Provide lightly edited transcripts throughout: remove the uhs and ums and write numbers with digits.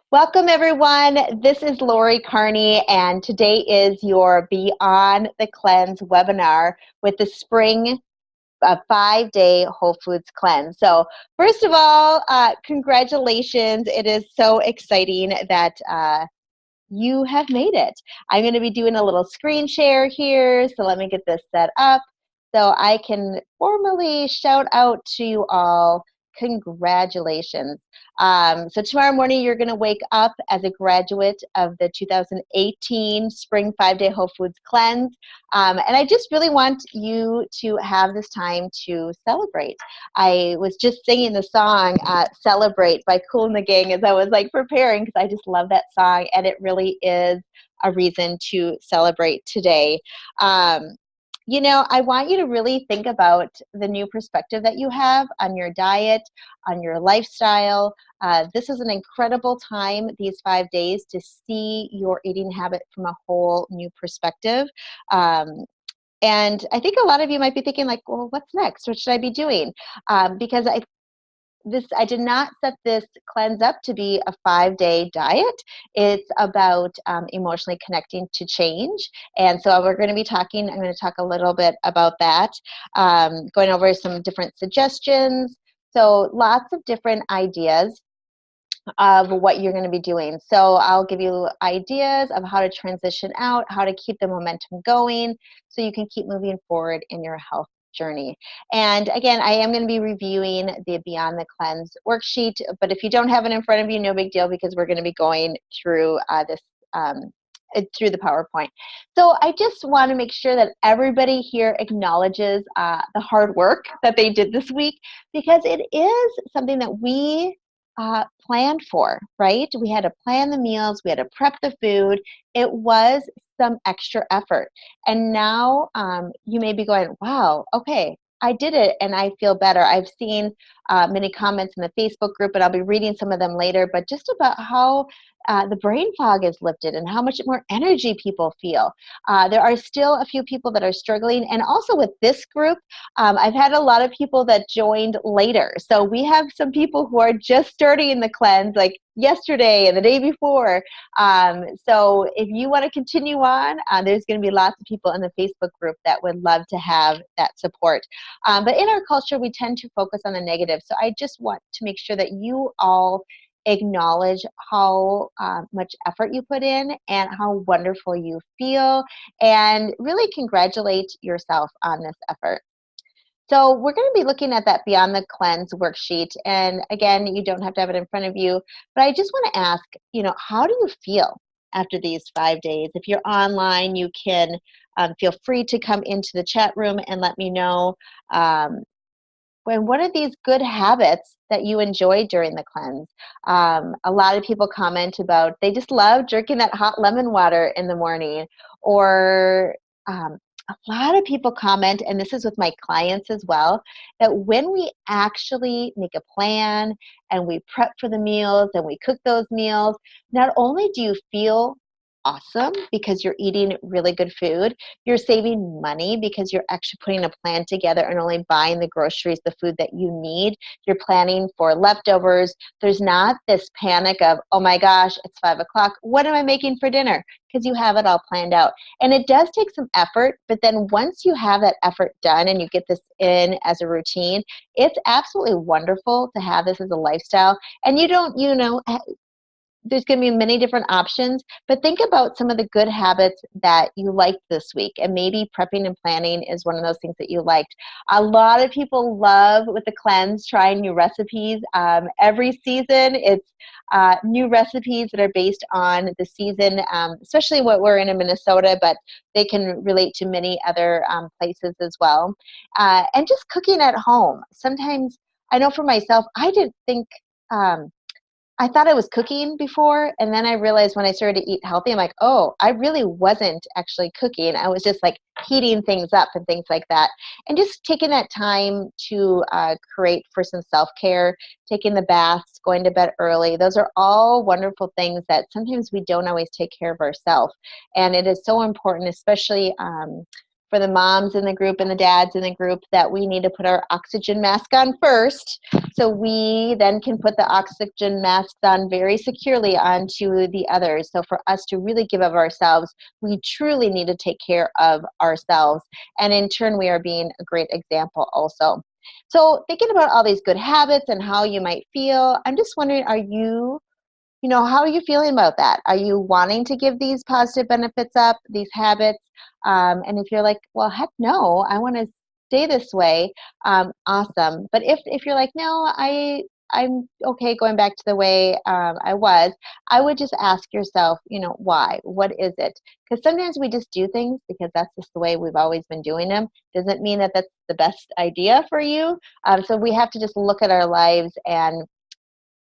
Welcome, everyone. This is Lori Kearney, and today is your Beyond the Cleanse webinar with the spring 5-day Whole Foods cleanse. So, first of all, congratulations. It is so exciting that you have made it. I'm going to be doing a little screen share here, so let me get this set up so I can formally shout out to you all. Congratulations. So tomorrow morning, you're going to wake up as a graduate of the 2018 Spring 5-Day Whole Foods Cleanse. And I just really want you to have this time to celebrate. I was just singing the song Celebrate by Kool and the Gang as I was preparing, because I just love that song, and it really is a reason to celebrate today. I want you to really think about the new perspective that you have on your diet, on your lifestyle. This is an incredible time, these 5 days, to see your eating habit from a whole new perspective. And I think a lot of you might be thinking well, what's next? What should I be doing? Because I did not set this cleanse up to be a 5-day diet. It's about emotionally connecting to change. And so I'm going to talk a little bit about that, going over some different suggestions. So lots of different ideas of what you're going to be doing. So I'll give you ideas of how to transition out, how to keep the momentum going so you can keep moving forward in your health journey. And again, I am going to be reviewing the Beyond the Cleanse worksheet, but if you don't have it in front of you, no big deal, because we're going to be going through this through the PowerPoint. So I just want to make sure that everybody here acknowledges the hard work that they did this week, because it is something that we planned for, right? We had to plan the meals, we had to prep the food. It was some extra effort. And now you may be going, wow, okay, I did it and I feel better. I've seen many comments in the Facebook group, and I'll be reading some of them later, but just about how the brain fog is lifted and how much more energy people feel. There are still a few people that are struggling. And also with this group, I've had a lot of people that joined later. So we have some people who are just starting the cleanse like yesterday and the day before. So if you want to continue on, there's going to be lots of people in the Facebook group that would love to have that support. But in our culture, we tend to focus on the negative. So I just want to make sure that you all acknowledge how much effort you put in and how wonderful you feel, and really congratulate yourself on this effort. So we're going to be looking at that Beyond the Cleanse worksheet. And again, you don't have to have it in front of you, but I just want to ask, how do you feel after these 5 days? If you're online, you can feel free to come into the chat room and let me know what are these good habits that you enjoy during the cleanse? A lot of people comment about they just love drinking that hot lemon water in the morning, or a lot of people comment, and this is with my clients as well, that when we actually make a plan and we prep for the meals and we cook those meals, not only do you feel awesome because you're eating really good food, you're saving money because you're actually putting a plan together and only buying the groceries, the food that you need. You're planning for leftovers. There's not this panic of, oh my gosh, it's 5 o'clock. What am I making for dinner? Because you have it all planned out. And it does take some effort, but then once you have that effort done and you get this in as a routine, it's absolutely wonderful to have this as a lifestyle. And you don't, there's going to be many different options, but think about some of the good habits that you liked this week, and maybe prepping and planning is one of those things that you liked. A lot of people love, with the cleanse, trying new recipes. Every season, it's new recipes that are based on the season, especially what we're in Minnesota, but they can relate to many other places as well. And just cooking at home. Sometimes, I know for myself, I didn't think, I thought I was cooking before, and then I realized when I started to eat healthy, I'm like, oh, I really wasn't actually cooking. I was just heating things up and things like that. And just taking that time to create for some self-care, taking the baths, going to bed early. Those are all wonderful things that sometimes we don't always take care of ourselves. And it is so important, especially for the moms in the group and the dads in the group that we need to put our oxygen mask on first, so we then can put the oxygen masks on very securely onto the others. So for us to really give of ourselves, we truly need to take care of ourselves. And in turn, we are being a great example also. So thinking about all these good habits and how you might feel, I'm just wondering, how are you feeling about that? Are you wanting to give these positive benefits up, these habits? And if you're like, well, heck no, I want to stay this way, awesome. But if you're like, no, I'm okay going back to the way I was, I would just ask yourself, why? What is it? Because sometimes we just do things because that's just the way we've always been doing them. Doesn't mean that that's the best idea for you. So we have to just look at our lives and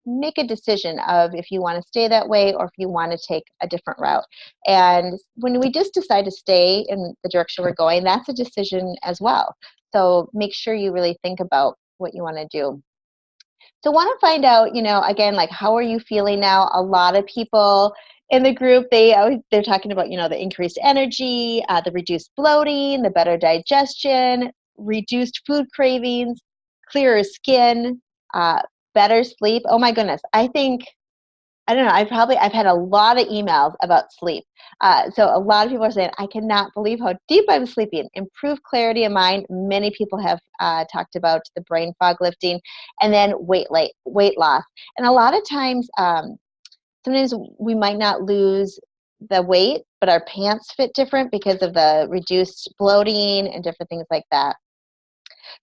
make a decision of if you want to stay that way or if you want to take a different route. And when we just decide to stay in the direction we're going, that's a decision as well. So make sure you really think about what you want to do. So want to find out, again, like, how are you feeling now? A lot of people in the group, they're talking about, the increased energy, the reduced bloating, the better digestion, reduced food cravings, clearer skin, better sleep. Oh my goodness. I don't know, I've had a lot of emails about sleep. So a lot of people are saying, I cannot believe how deep I'm sleeping. Improved clarity of mind. Many people have talked about the brain fog lifting, and then weight loss. And a lot of times, sometimes we might not lose the weight, but our pants fit different because of the reduced bloating and different things like that.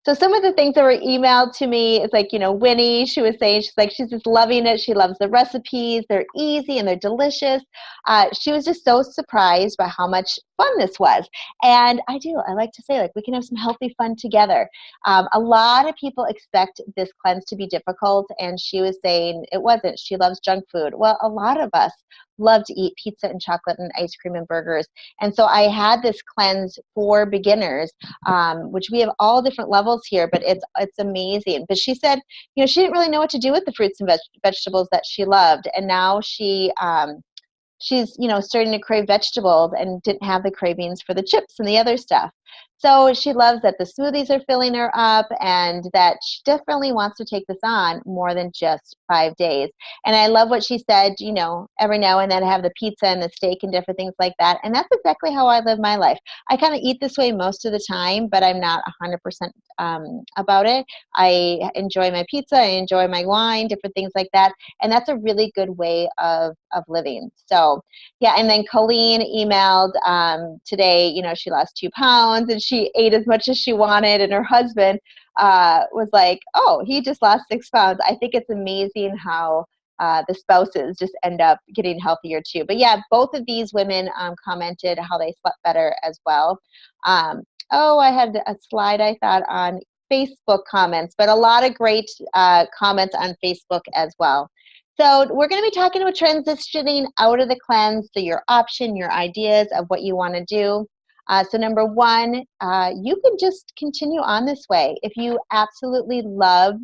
So some of the things that were emailed to me is like, Winnie, she was saying, she's just loving it. She loves the recipes. They're easy and they're delicious. She was just so surprised by how much fun this was. And I like to say, like, we can have some healthy fun together. A lot of people expect this cleanse to be difficult. And she was saying it wasn't. She loves junk food. Well, a lot of us love to eat pizza and chocolate and ice cream and burgers. And so I had this cleanse for beginners, which we have all different levels here, but it's amazing. But she said, she didn't really know what to do with the fruits and vegetables that she loved. And now she's starting to crave vegetables and didn't have the cravings for the chips and the other stuff. So she loves that the smoothies are filling her up and that she definitely wants to take this on more than just 5 days. And I love what she said, every now and then I have the pizza and the steak and different things like that. And that's exactly how I live my life. I kind of eat this way most of the time, but I'm not 100% about it. I enjoy my pizza, I enjoy my wine, different things like that. And that's a really good way of living. So yeah, and then Colleen emailed today, she lost 2 pounds and she ate as much as she wanted. And her husband was like, oh, he just lost 6 pounds. I think it's amazing how the spouses just end up getting healthier too. But yeah, both of these women commented how they slept better as well. I had a slide I thought on Facebook comments, but a lot of great comments on Facebook as well. So we're going to be talking about transitioning out of the cleanse, so your option, your ideas of what you want to do. So number one, you can just continue on this way. If you absolutely love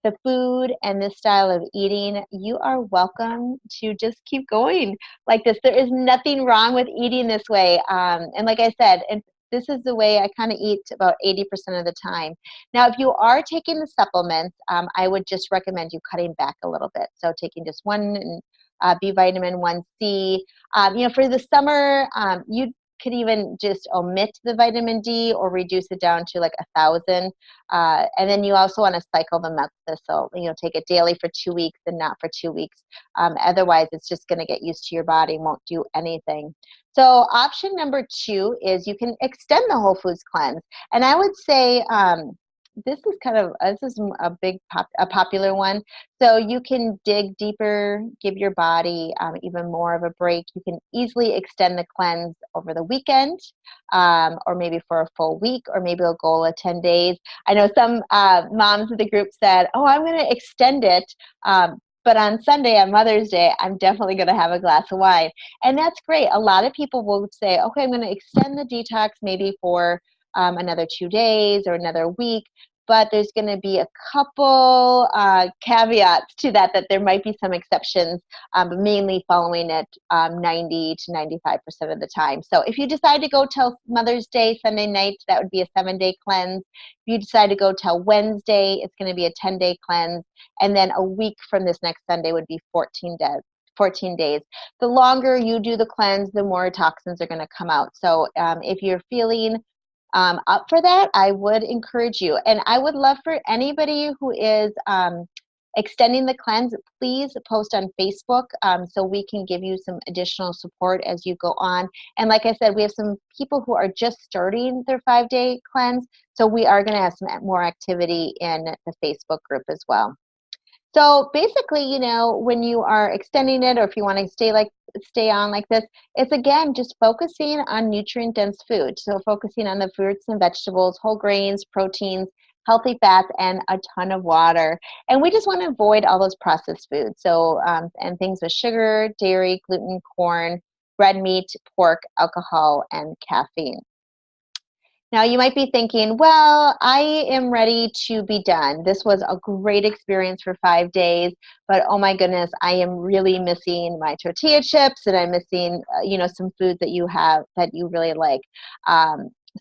the food and this style of eating, you are welcome to just keep going like this. There is nothing wrong with eating this way. And like I said, and this is the way I kind of eat about 80% of the time. Now, if you are taking the supplements, I would just recommend you cutting back a little bit. So taking just one B vitamin, 1C. For the summer, you could even just omit the vitamin D or reduce it down to like 1,000. And then you also want to cycle them up. So, take it daily for 2 weeks and not for 2 weeks. Otherwise, it's just going to get used to your body and won't do anything. So option number 2 is you can extend the whole foods cleanse. And I would say this is a popular one. So you can dig deeper, give your body even more of a break. You can easily extend the cleanse over the weekend, or maybe for a full week, or maybe a goal of 10 days. I know some moms of the group said, oh, I'm going to extend it. But on Sunday, on Mother's Day, I'm definitely going to have a glass of wine. And that's great. A lot of people will say, okay, I'm going to extend the detox maybe for another 2 days or another week. but there's going to be a couple caveats to that, that there might be some exceptions, but mainly following it 90 to 95% of the time. So if you decide to go till Mother's Day, Sunday night, that would be a 7-day cleanse. If you decide to go till Wednesday, it's going to be a 10-day cleanse. And then a week from this next Sunday would be 14 days. 14 days. The longer you do the cleanse, the more toxins are going to come out. So if you're feeling up for that, I would encourage you. And I would love for anybody who is extending the cleanse, please post on Facebook so we can give you some additional support as you go on. And like I said, we have some people who are just starting their 5-day cleanse. So we are going to have some more activity in the Facebook group as well. So basically, you know, when you are extending it, or if you want to stay on like this, it's again just focusing on nutrient-dense food. So focusing on the fruits and vegetables, whole grains, proteins, healthy fats, and a ton of water. And we just want to avoid all those processed foods. So and things with sugar, dairy, gluten, corn, red meat, pork, alcohol, and caffeine. Now, you might be thinking, well, I am ready to be done. This was a great experience for 5 days, but oh my goodness, I am really missing my tortilla chips, and I'm missing, you know, some foods that you have that you really like.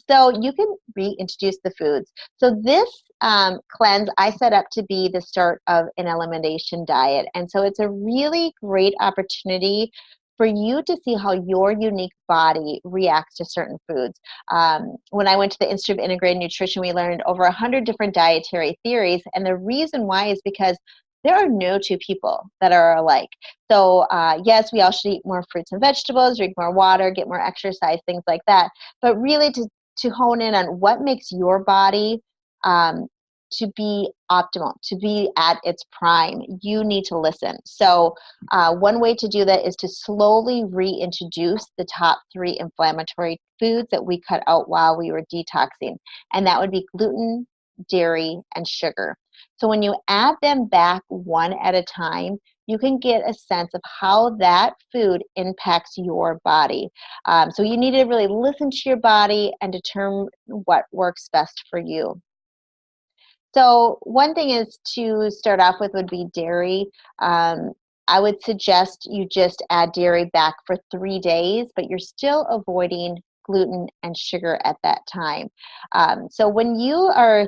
So you can reintroduce the foods. So this cleanse I set up to be the start of an elimination diet. And so it's a really great opportunity for you to see how your unique body reacts to certain foods. When I went to the Institute of Integrated Nutrition, we learned over 100 different dietary theories. And the reason why is because there are no two people that are alike. So yes, we all should eat more fruits and vegetables, drink more water, get more exercise, things like that. But really to hone in on what makes your body to be optimal, to be at its prime, you need to listen. So one way to do that is to slowly reintroduce the top 3 inflammatory foods that we cut out while we were detoxing. And that would be gluten, dairy, and sugar. So when you add them back one at a time, you can get a sense of how that food impacts your body. So you need to really listen to your body and determine what works best for you. So one thing is to start off with would be dairy. I would suggest you just add dairy back for 3 days, but you're still avoiding gluten and sugar at that time. So when you are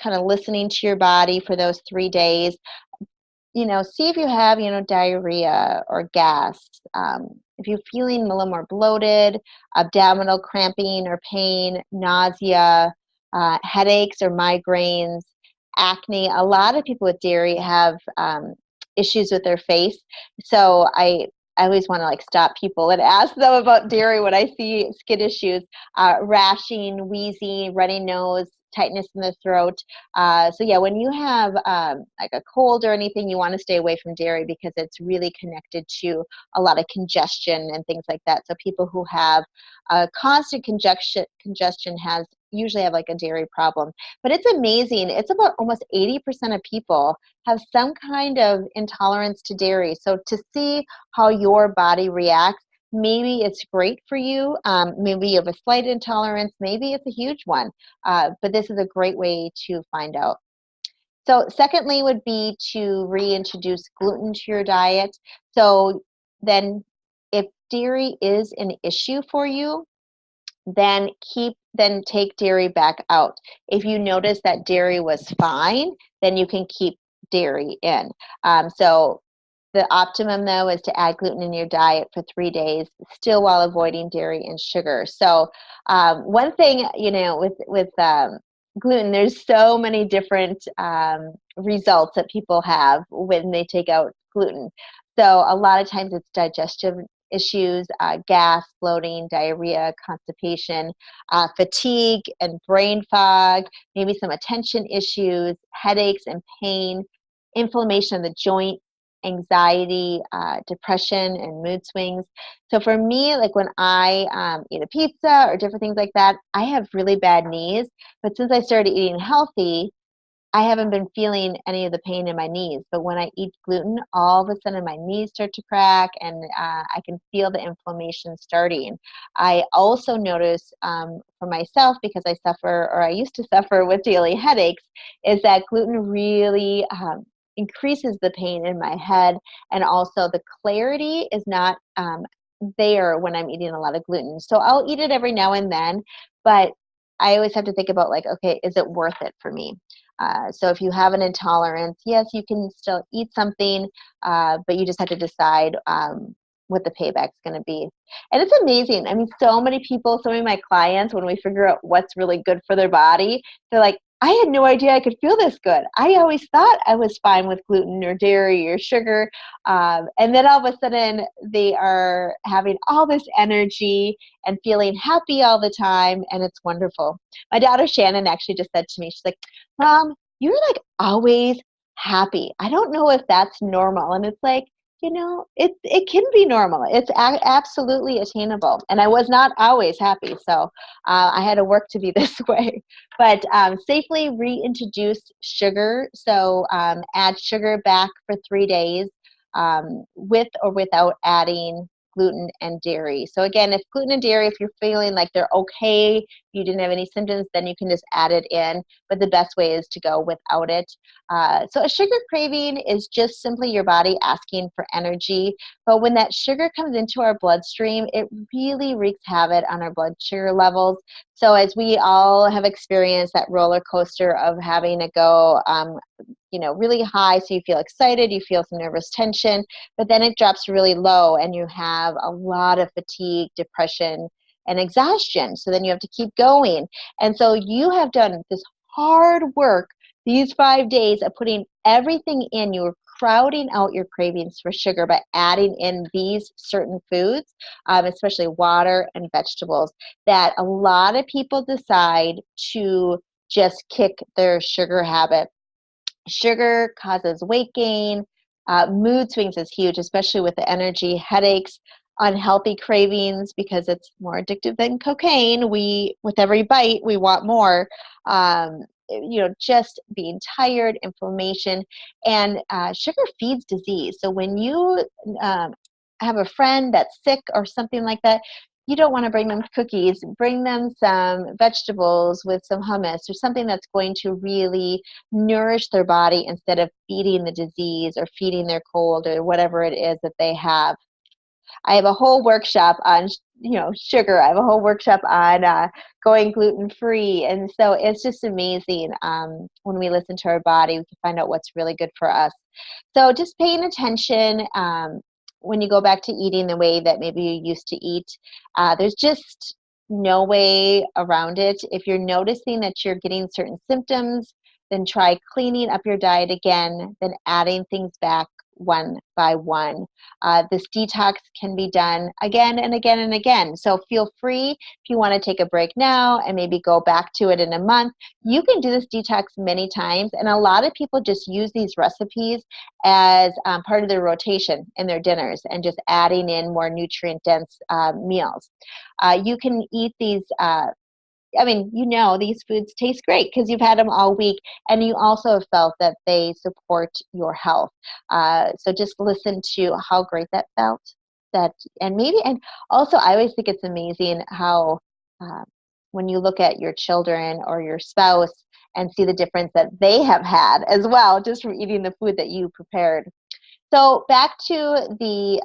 kind of listening to your body for those 3 days, you know, see if you have, you know, diarrhea or gas. If you're feeling a little more bloated, abdominal cramping or pain, nausea, headaches or migraines, acne. A lot of people with dairy have issues with their face. So I always want to like stop people and ask them about dairy when I see skin issues, rashing, wheezing, runny nose, tightness in the throat. So yeah, when you have like a cold or anything, you want to stay away from dairy because it's really connected to a lot of congestion and things like that. So people who have constant congestion usually have like a dairy problem. But it's amazing. It's about almost 80% of people have some kind of intolerance to dairy. So to see how your body reacts, maybe it's great for you. Maybe you have a slight intolerance. Maybe it's a huge one. But this is a great way to find out. So secondly would be to reintroduce gluten to your diet. So then if dairy is an issue for you, then take dairy back out. If you notice that dairy was fine, then you can keep dairy in. So the optimum, though, is to add gluten in your diet for 3 days, still while avoiding dairy and sugar. So one thing, you know, with gluten, there's so many different results that people have when they take out gluten. So a lot of times it's digestive issues, gas, bloating, diarrhea, constipation, fatigue and brain fog, maybe some attention issues, headaches and pain, inflammation of the joints, anxiety, depression, and mood swings. So for me, like when I eat a pizza or different things like that, I have really bad knees. But since I started eating healthy, I haven't been feeling any of the pain in my knees, but when I eat gluten, all of a sudden my knees start to crack, and I can feel the inflammation starting. I also notice for myself, because I suffer, or I used to suffer with daily headaches, is that gluten really increases the pain in my head, and also the clarity is not there when I'm eating a lot of gluten. So I'll eat it every now and then, but I always have to think about, like, okay, is it worth it for me? So if you have an intolerance, yes, you can still eat something, but you just have to decide what the payback's going to be. And it's amazing. I mean, so many people, so many of my clients, when we figure out what's really good for their body, they're like, I had no idea I could feel this good. I always thought I was fine with gluten or dairy or sugar. And then all of a sudden, they are having all this energy and feeling happy all the time, and it's wonderful. My daughter Shannon actually just said to me, she's like, Mom, you're like always happy. I don't know if that's normal. And it's like, it can be normal. It's absolutely attainable. And I was not always happy, so I had to work to be this way. But safely reintroduce sugar. So add sugar back for 3 days with or without adding gluten and dairy. So again, if gluten and dairy, if you're feeling like they're okay, you didn't have any symptoms, then you can just add it in. But the best way is to go without it. So a sugar craving is just simply your body asking for energy. But when that sugar comes into our bloodstream, it really wreaks havoc on our blood sugar levels. So as we all have experienced that roller coaster of having to go really high, so you feel excited, you feel some nervous tension, but then it drops really low and you have a lot of fatigue, depression, and exhaustion. So then you have to keep going. And so you have done this hard work these 5 days of putting everything in. You were crowding out your cravings for sugar by adding in these certain foods, especially water and vegetables, that a lot of people decide to just kick their sugar habit. Sugar causes weight gain. Mood swings is huge, especially with the energy, headaches, unhealthy cravings, because it's more addictive than cocaine. With every bite, we want more. Just being tired, inflammation, and sugar feeds disease. So when you have a friend that's sick or something like that, you don't want to bring them cookies. Bring them some vegetables with some hummus or something that's going to really nourish their body instead of feeding the disease or feeding their cold or whatever it is that they have. I have a whole workshop on sugar. I have a whole workshop on going gluten free, and so it's just amazing when we listen to our body. We can find out what's really good for us. So just paying attention when you go back to eating the way that maybe you used to eat. There's just no way around it. If you're noticing that you're getting certain symptoms, then try cleaning up your diet again, then adding things back one by one. This detox can be done again and again and again. So feel free, if you want to take a break now and maybe go back to it in a month, you can do this detox many times. And a lot of people just use these recipes as part of their rotation in their dinners and just adding in more nutrient-dense meals. You can eat these these foods taste great because you've had them all week, and you also have felt that they support your health. So just listen to how great that felt. And also I always think it's amazing how when you look at your children or your spouse and see the difference that they have had as well, just from eating the food that you prepared. So back to the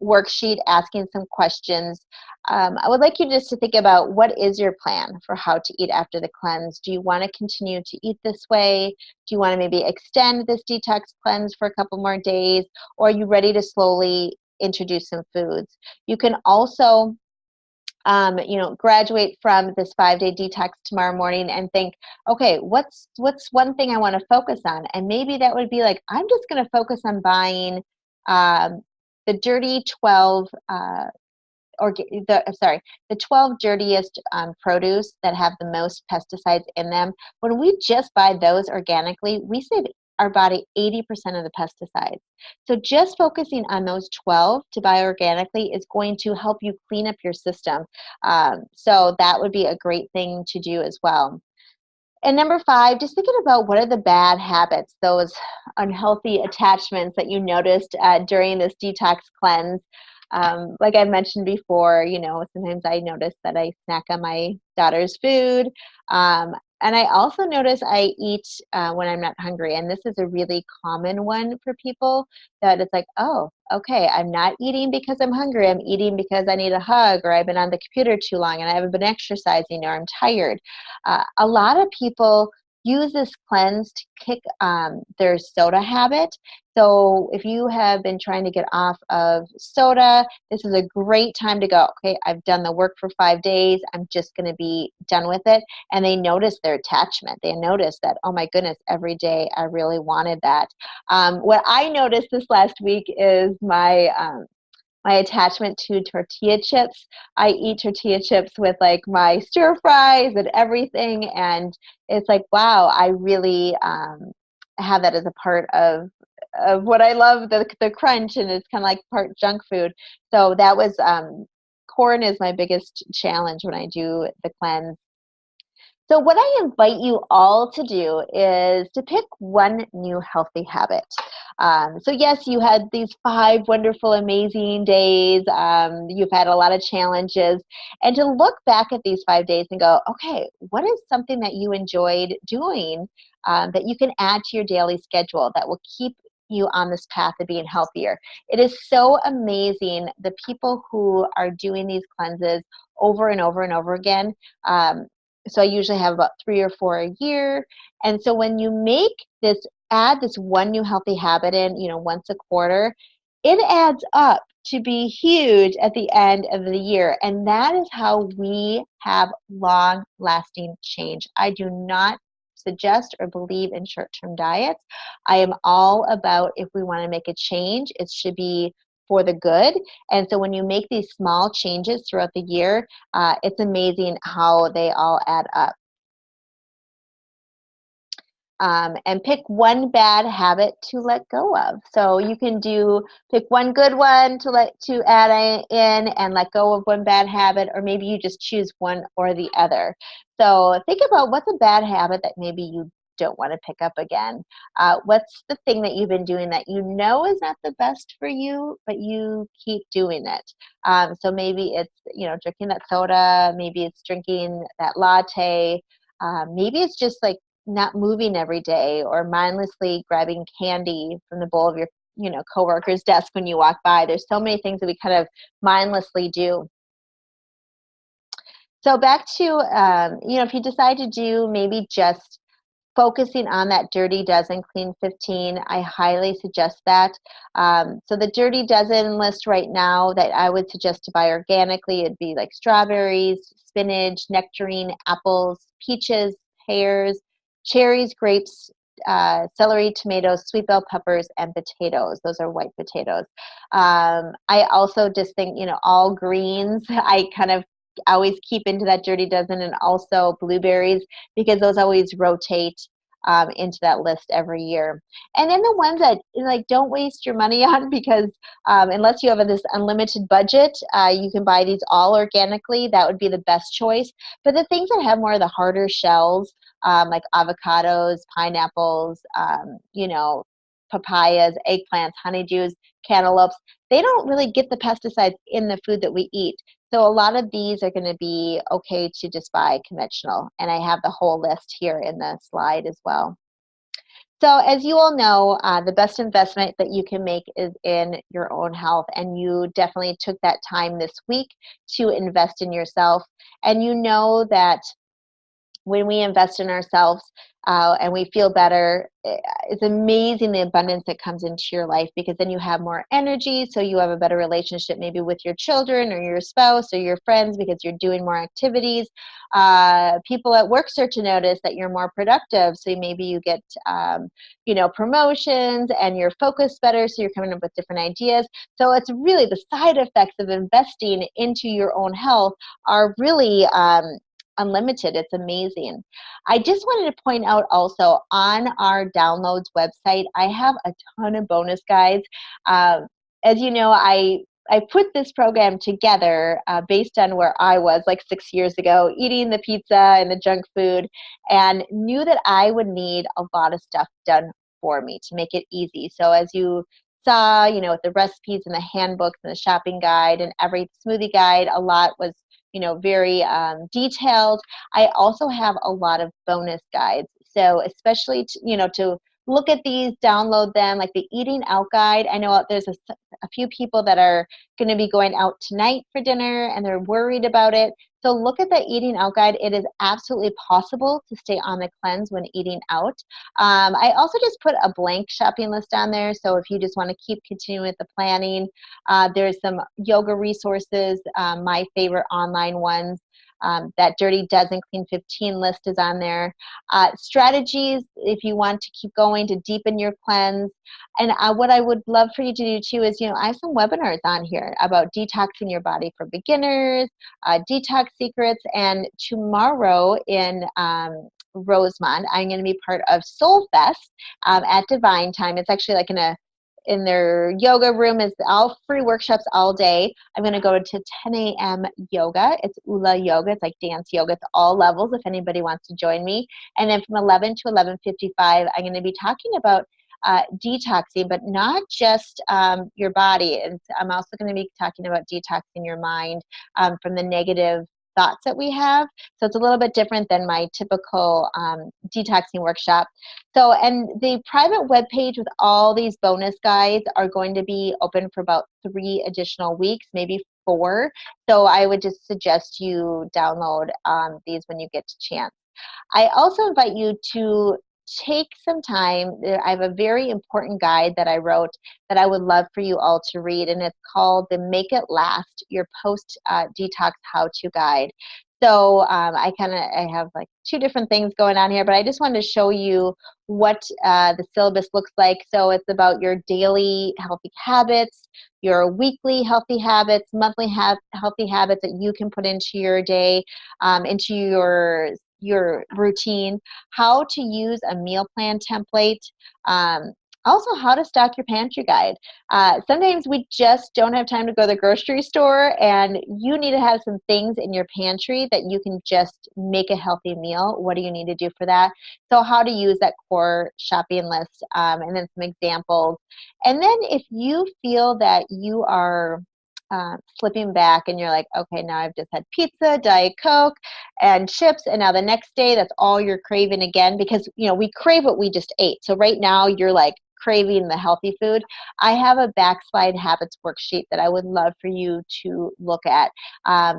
worksheet, asking some questions. I would like you just to think about, what is your plan for how to eat after the cleanse? Do you want to continue to eat this way? Do you want to maybe extend this detox cleanse for a couple more days? Or are you ready to slowly introduce some foods? You can also graduate from this 5-day detox tomorrow morning and think, okay, what's one thing I want to focus on? And maybe that would be like, I'm just going to focus on buying the dirty 12 the 12 dirtiest produce that have the most pesticides in them. When we just buy those organically, we save our body 80% of the pesticides. So just focusing on those 12 to buy organically is going to help you clean up your system. So that would be a great thing to do as well. And number 5, just thinking about what are the bad habits, those unhealthy attachments that you noticed during this detox cleanse. Like I mentioned before, sometimes I notice that I snack on my daughter's food. And I also notice I eat when I'm not hungry. And this is a really common one for people, that it's like, oh, okay, I'm not eating because I'm hungry. I'm eating because I need a hug, or I've been on the computer too long and I haven't been exercising, or I'm tired. A lot of people use this cleanse to kick their soda habit. So if you have been trying to get off of soda, this is a great time to go, okay, I've done the work for 5 days. I'm just going to be done with it. And they notice their attachment. They notice that, oh my goodness, every day I really wanted that. What I noticed this last week is my attachment to tortilla chips. I eat tortilla chips with like my stir fries and everything. And it's like, wow, I really have that as a part of what I love, the crunch, and it's kind of like part junk food. So that was, corn is my biggest challenge when I do the cleanse. So what I invite you all to do is to pick one new healthy habit. So yes, you had these 5 wonderful, amazing days. You've had a lot of challenges. And to look back at these 5 days and go, okay, what is something that you enjoyed doing that you can add to your daily schedule that will keep you on this path of being healthier? It is so amazing, the people who are doing these cleanses over and over and over again. So I usually have about 3 or 4 a year. And so when you add this one new healthy habit in, once a quarter, it adds up to be huge at the end of the year. And that is how we have long-lasting change. I do not suggest or believe in short-term diets. I am all about, if we want to make a change, it should be for the good. And so when you make these small changes throughout the year, it's amazing how they all add up. And pick one bad habit to let go of. So you can pick one good one to add in and let go of one bad habit, or maybe you just choose one or the other. So think about, what's a bad habit that maybe you don't want to pick up again. What's the thing that you've been doing that you know is not the best for you, but you keep doing it? So maybe it's drinking that soda, maybe it's drinking that latte, maybe it's just like not moving every day, or mindlessly grabbing candy from the bowl of your coworker's desk when you walk by. There's so many things that we kind of mindlessly do. So back to if you decide to do maybe just focusing on that dirty dozen, clean 15, I highly suggest that. So the dirty dozen list right now that I would suggest to buy organically, it'd be like strawberries, spinach, nectarine, apples, peaches, pears, cherries, grapes, celery, tomatoes, sweet bell peppers, and potatoes. Those are white potatoes. I also just think, all greens, I kind of always keep into that dirty dozen, and also blueberries, because those always rotate into that list every year. And then the ones that don't waste your money on, because unless you have this unlimited budget, you can buy these all organically. That would be the best choice. But the things that have more of the harder shells, like avocados, pineapples, papayas, eggplants, honeydews, cantaloupes, they don't really get the pesticides in the food that we eat. So a lot of these are going to be okay to just buy conventional. And I have the whole list here in the slide as well. So as you all know, the best investment that you can make is in your own health. And you definitely took that time this week to invest in yourself. And you know that when we invest in ourselves and we feel better, it's amazing the abundance that comes into your life, because then you have more energy, so you have a better relationship maybe with your children or your spouse or your friends, because you're doing more activities. People at work start to notice that you're more productive, so maybe you get promotions, and you're focused better, so you're coming up with different ideas. So it's really the side effects of investing into your own health are really unlimited. It's amazing. I just wanted to point out also, on our downloads website, I have a ton of bonus guides. As you know, I I put this program together based on where I was like 6 years ago, eating the pizza and the junk food, and knew that I would need a lot of stuff done for me to make it easy. So as you saw, with the recipes and the handbooks and the shopping guide and every smoothie guide, a lot was, very detailed. I also have a lot of bonus guides. So especially, to look at these, download them, like the eating out guide. I know there's a few people that are going to be going out tonight for dinner and they're worried about it. So look at the eating out guide. It is absolutely possible to stay on the cleanse when eating out. I also just put a blank shopping list on there. So if you just want to keep continuing with the planning, there's some yoga resources, my favorite online ones. That Dirty Dozen Clean 15 list is on there. Strategies, if you want to keep going to deepen your cleanse. And what I would love for you to do too is, I have some webinars on here about detoxing your body for beginners, detox secrets, and tomorrow in Rosemont, I'm going to be part of Soul Fest at Divine Time. It's actually like in their yoga room. Is all free workshops all day. I'm going to go to 10 a.m. yoga. It's Ula yoga. It's like dance yoga. It's all levels if anybody wants to join me. And then from 11 to 11:55, I'm going to be talking about detoxing, but not just your body. And I'm also going to be talking about detoxing your mind from the negative thoughts that we have. So it's a little bit different than my typical detoxing workshop. So, and the private webpage with all these bonus guides are going to be open for about 3 additional weeks, maybe 4. So I would just suggest you download these when you get a chance. I also invite you to take some time. I have a very important guide that I wrote that I would love for you all to read, and it's called the Make It Last, Your Post Detox How-To Guide. So I have like 2 different things going on here, but I just wanted to show you what the syllabus looks like. So it's about your daily healthy habits, your weekly healthy habits, monthly healthy habits that you can put into your day, into your routine, how to use a meal plan template, also how to stock your pantry guide. Sometimes we just don't have time to go to the grocery store, and you need to have some things in your pantry that you can just make a healthy meal. What do you need to do for that? So how to use that core shopping list, and then some examples. And then if you feel that you are slipping back and you're like, okay, now I've just had pizza, Diet Coke, and chips, and now the next day that's all you're craving again, because we crave what we just ate. So right now you're like craving the healthy food. I have a backslide habits worksheet that I would love for you to look at,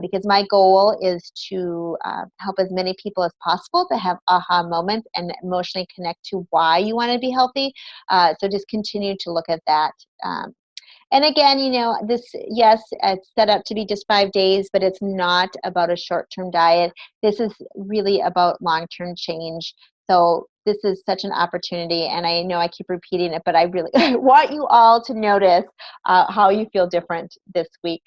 because my goal is to help as many people as possible to have aha moments and emotionally connect to why you want to be healthy. So just continue to look at that. And again, yes, it's set up to be just 5 days, but it's not about a short-term diet. This is really about long-term change. So this is such an opportunity, and I know I keep repeating it, but I really want you all to notice how you feel different this week.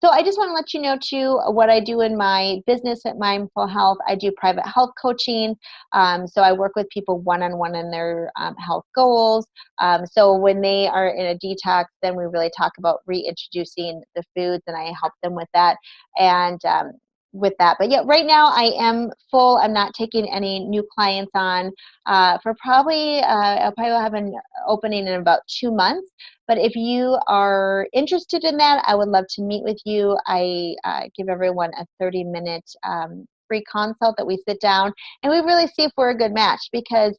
So I just want to let you know, too, what I do in my business at Mindful Health. I do private health coaching. So I work with people one-on-one in their health goals. So when they are in a detox, then we really talk about reintroducing the foods, and I help them with that. And with that. But yeah, right now I am full. I'm not taking any new clients on for probably, I'll probably have an opening in about 2 months. But if you are interested in that, I would love to meet with you. I give everyone a 30-minute free consult that we sit down and we really see if we're a good match, because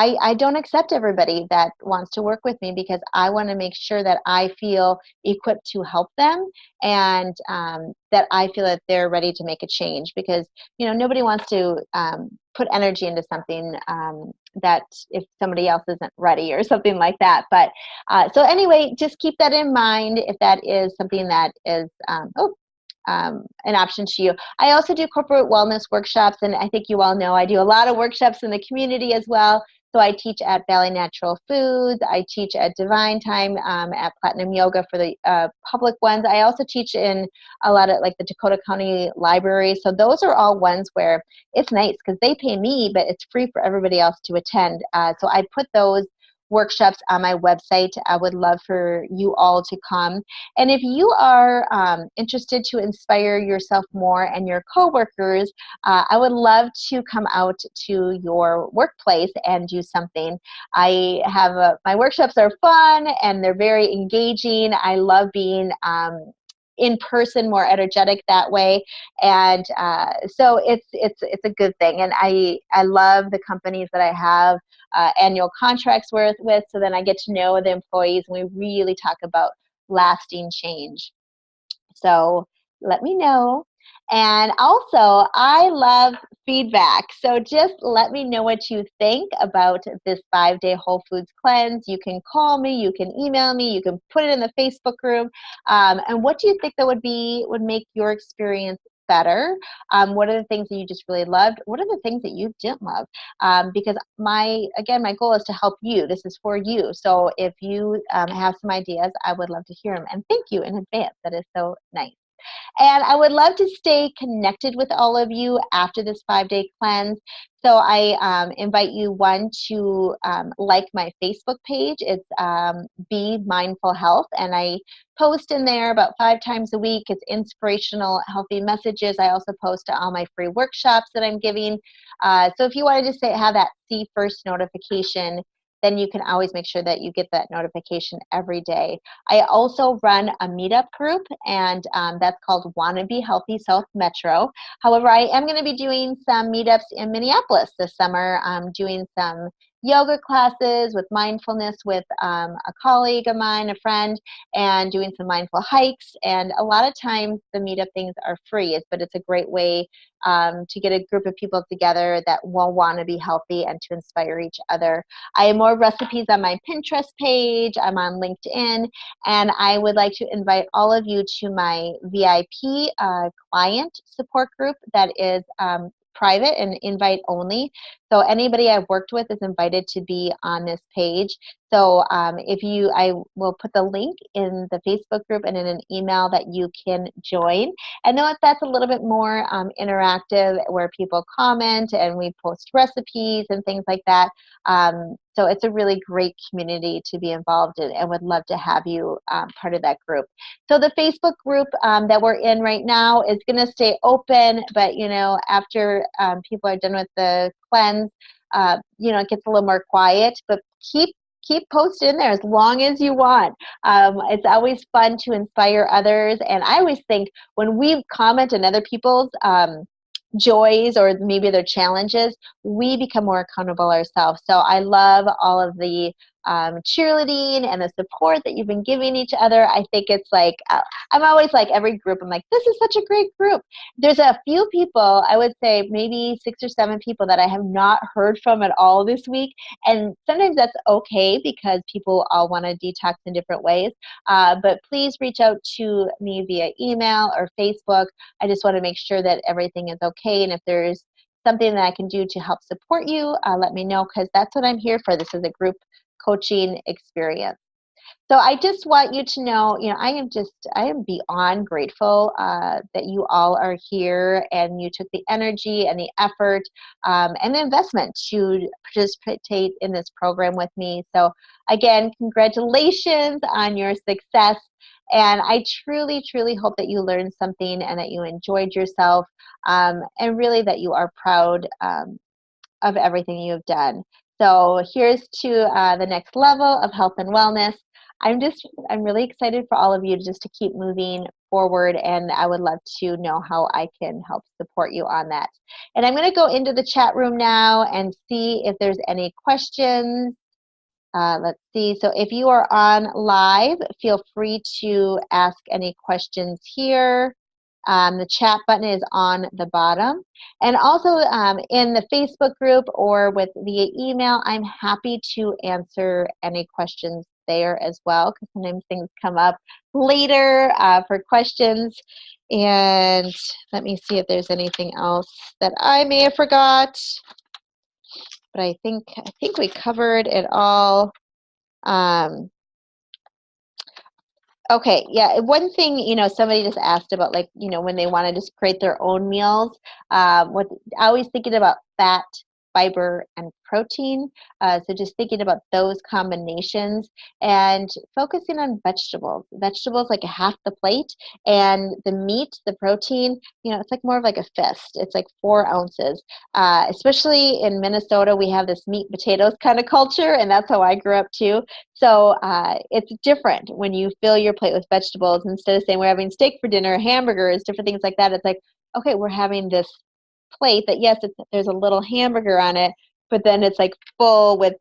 I don't accept everybody that wants to work with me, because I want to make sure that I feel equipped to help them, and that I feel that they're ready to make a change, because nobody wants to put energy into something that if somebody else isn't ready or something like that. But so anyway, just keep that in mind if that is something that is an option to you. I also do corporate wellness workshops, and I think you all know I do a lot of workshops in the community as well. So I teach at Valley Natural Foods. I teach at Divine Time, at Platinum Yoga for the public ones. I also teach in a lot of like the Dakota County Library. So those are all ones where it's nice because they pay me, but it's free for everybody else to attend. So I put those workshops on my website. I would love for you all to come. And if you are interested to inspire yourself more and your coworkers, I would love to come out to your workplace and do something. I have my workshops are fun and they're very engaging. I love being in person, more energetic that way, and so it's a good thing. And I love the companies that I have annual contracts with, so then I get to know the employees, and we really talk about lasting change. So let me know. And also, I love feedback. So just let me know what you think about this 5-day Whole Foods cleanse. You can call me, you can email me, you can put it in the Facebook group. And what do you think that would make your experience better? What are the things that you just really loved? What are the things that you didn't love? Because my goal is to help you. This is for you. So if you have some ideas, I would love to hear them. And thank you in advance. That is so nice. And I would love to stay connected with all of you after this 5-day cleanse. So I invite you, one, to like my Facebook page. It's Be Mindful Health, and I post in there about 5 times a week. It's inspirational, healthy messages. I also post all my free workshops that I'm giving. So if you wanted to have that see first notification, then you can always make sure that you get that notification every day. I also run a meetup group, and that's called Wanna Be Healthy South Metro. However, I am going to be doing some meetups in Minneapolis this summer. I'm doing some yoga classes with mindfulness with a colleague of mine, a friend, and doing some mindful hikes. And a lot of times the meetup things are free, but it's a great way to get a group of people together that will want to be healthy and to inspire each other. I have more recipes on my Pinterest page. I'm on LinkedIn, and I would like to invite all of you to my VIP client support group that is private and invite only. So anybody I've worked with is invited to be on this page. So I will put the link in the Facebook group and in an email that you can join. I know that's a little bit more interactive, where people comment and we post recipes and things like that. So it's a really great community to be involved in, and would love to have you part of that group. So the Facebook group that we're in right now is going to stay open, but after people are done with the cleanse, it gets a little more quiet. But keep posted in there as long as you want. It's always fun to inspire others, and I always think when we comment on other people's joys or maybe their challenges, we become more accountable ourselves. So I love all of the cheerleading and the support that you've been giving each other. I think it's like, I'm always like, every group, I'm like, this is such a great group. There's a few people, I would say maybe 6 or 7 people that I have not heard from at all this week. And sometimes that's okay, because people all want to detox in different ways. But please reach out to me via email or Facebook. I just want to make sure that everything is okay. And if there's something that I can do to help support you, let me know, because that's what I'm here for. This is a group coaching experience. So I just want you to know, I am beyond grateful that you all are here, and you took the energy and the effort and the investment to participate in this program with me. So again, congratulations on your success. And I truly, truly hope that you learned something and that you enjoyed yourself, and really that you are proud of everything you've done. So here's to the next level of health and wellness. I'm really excited for all of you just to keep moving forward, and I would love to know how I can help support you on that. And I'm going to go into the chat room now and see if there's any questions. Let's see. So if you are on live, feel free to ask any questions here. The chat button is on the bottom. And also in the Facebook group or via email, I'm happy to answer any questions there as well, because sometimes things come up later for questions. And let me see if there's anything else that I may have forgot. But I think we covered it all. Okay, yeah. One thing, somebody just asked about, like, when they want to just create their own meals. What I always thinking about fat fiber and protein. So just thinking about those combinations and focusing on vegetables. Vegetables like a half the plate, and the meat, the protein, it's like more of like a fist. It's like 4 ounces. Especially in Minnesota, we have this meat potatoes kind of culture, and that's how I grew up too. So it's different when you fill your plate with vegetables instead of saying we're having steak for dinner, hamburgers, different things like that. It's like, okay, we're having this plate that, yes, there's a little hamburger on it, but then it's like full with,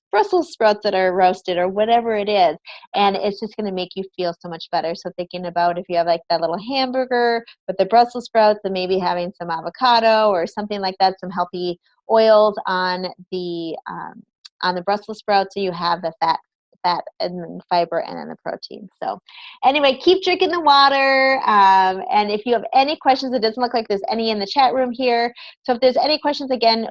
Brussels sprouts that are roasted or whatever it is. And it's just going to make you feel so much better. So thinking about if you have like that little hamburger with the Brussels sprouts, and maybe having some avocado or something like that, some healthy oils on the Brussels sprouts, so you have the fat and then fiber and then the protein. So anyway, keep drinking the water. And if you have any questions, it doesn't look like there's any in the chat room here. So if there's any questions, again,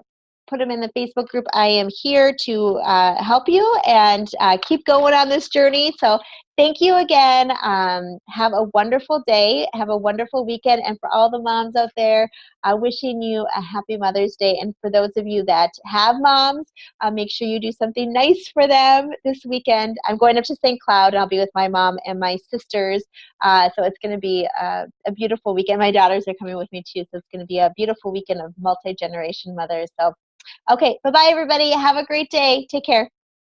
put them in the Facebook group. I am here to help you and keep going on this journey. So thank you again. Have a wonderful day. Have a wonderful weekend. And for all the moms out there, wishing you a happy Mother's Day. And for those of you that have moms, make sure you do something nice for them this weekend. I'm going up to St. Cloud, and I'll be with my mom and my sisters. So it's going to be a beautiful weekend. My daughters are coming with me too. So it's going to be a beautiful weekend of multi-generation mothers. So, okay, bye-bye, everybody. Have a great day. Take care.